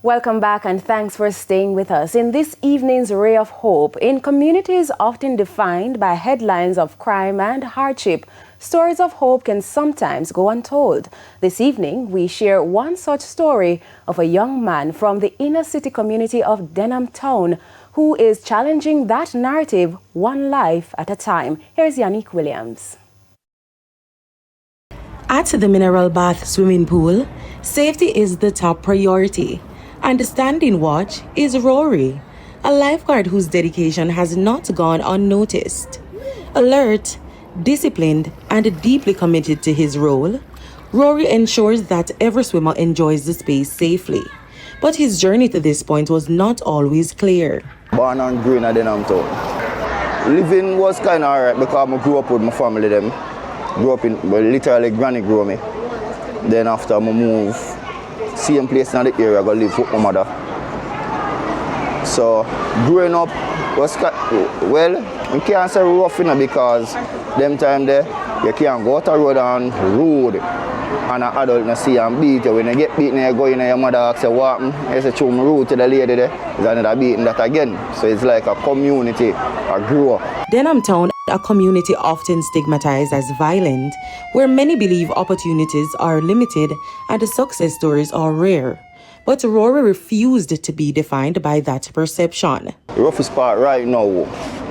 Welcome back and thanks for staying with us. In this evening's Ray of Hope, in communities often defined by headlines of crime and hardship, stories of hope can sometimes go untold. This evening, we share one such story of a young man from the inner city community of Denham Town who is challenging that narrative one life at a time. Here's Yannick Williams. At the mineral bath swimming pool, safety is the top priority. And standing watch is Rory, a lifeguard whose dedication has not gone unnoticed. Alert, disciplined, and deeply committed to his role, Rory ensures that every swimmer enjoys the space safely. But his journey to this point was not always clear. Born and grew in Denham Town. Living was kind of alright because I grew up with my family. Grew up in, literally granny grew me. Then after I moved, same place in the area, I go live with my mother. So growing up was, well, you can't say rough because them time there, you can't go out the road and road and an adult not see and beat you. When you get beaten, you go in and your mother asks you what happened. You say, "Chum, rude to the lady there." It's another beating that again. So it's like a community, I grew up. Denham Town, a community often stigmatized as violent, where many believe opportunities are limited and success stories are rare. But Rory refused to be defined by that perception. The roughest part right now,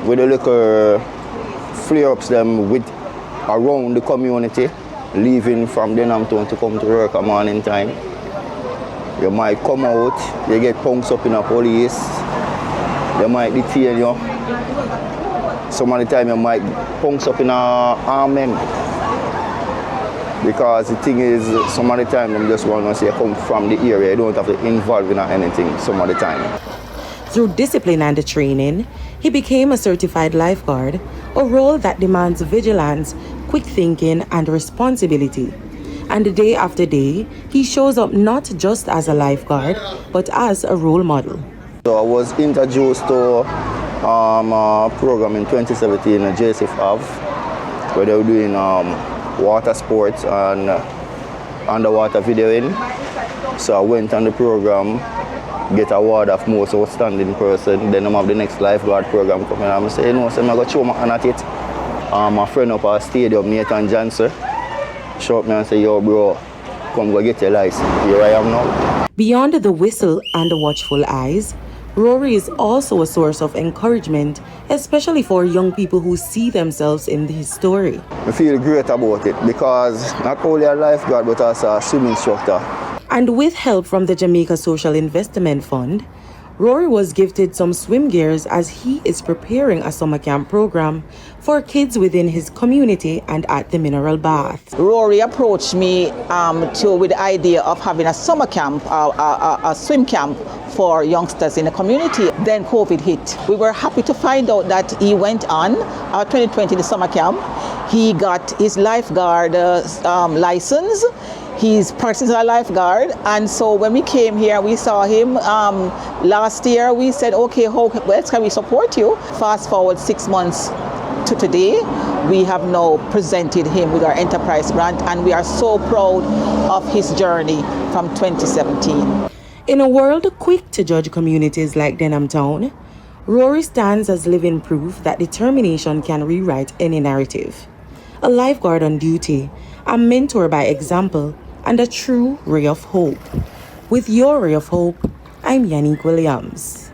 with the little flare-ups them with around the community, leaving from Denham Town to come to work at morning time. You might come out, you get punked up in the police, they might detain you. Some of the time you might punks up in a armen. Because the thing is, some of the time them just want to say come from the area. You don't have to involve in anything some of the time. Through discipline and training, he became a certified lifeguard, a role that demands vigilance, quick thinking, and responsibility. And day after day, he shows up not just as a lifeguard, but as a role model. So I was introduced to a program in 2017 at Joseph Ave, where they were doing water sports and underwater videoing. So I went on the program, get an award of most outstanding person. Then I have the next lifeguard program coming. I'm saying, no, so I'm going to show my hand at it. My friend up at stadium, Nathan Johnson, showed me and said, "Yo, bro, come go get your license." Here I am now. Beyond the whistle and the watchful eyes, Rory is also a source of encouragement, especially for young people who see themselves in his story. I feel great about it because not only a lifeguard but also a swim instructor. And with help from the Jamaica Social Investment Fund, Rory was gifted some swim gears as he is preparing a summer camp program for kids within his community and at the mineral bath. Rory approached me with the idea of having a summer camp, a swim camp for youngsters in the community. Then COVID hit. We were happy to find out that he went on 2020 the summer camp. He got his lifeguard license. He's practicing as a lifeguard, and so when we came here, we saw him last year. We said, okay, how else can we support you? Fast forward 6 months to today, we have now presented him with our enterprise grant, and we are so proud of his journey from 2017. In a world quick to judge communities like Denham Town, Rory stands as living proof that determination can rewrite any narrative. A lifeguard on duty, a mentor by example, and a true ray of hope. With your ray of hope, I'm Yannick Williams.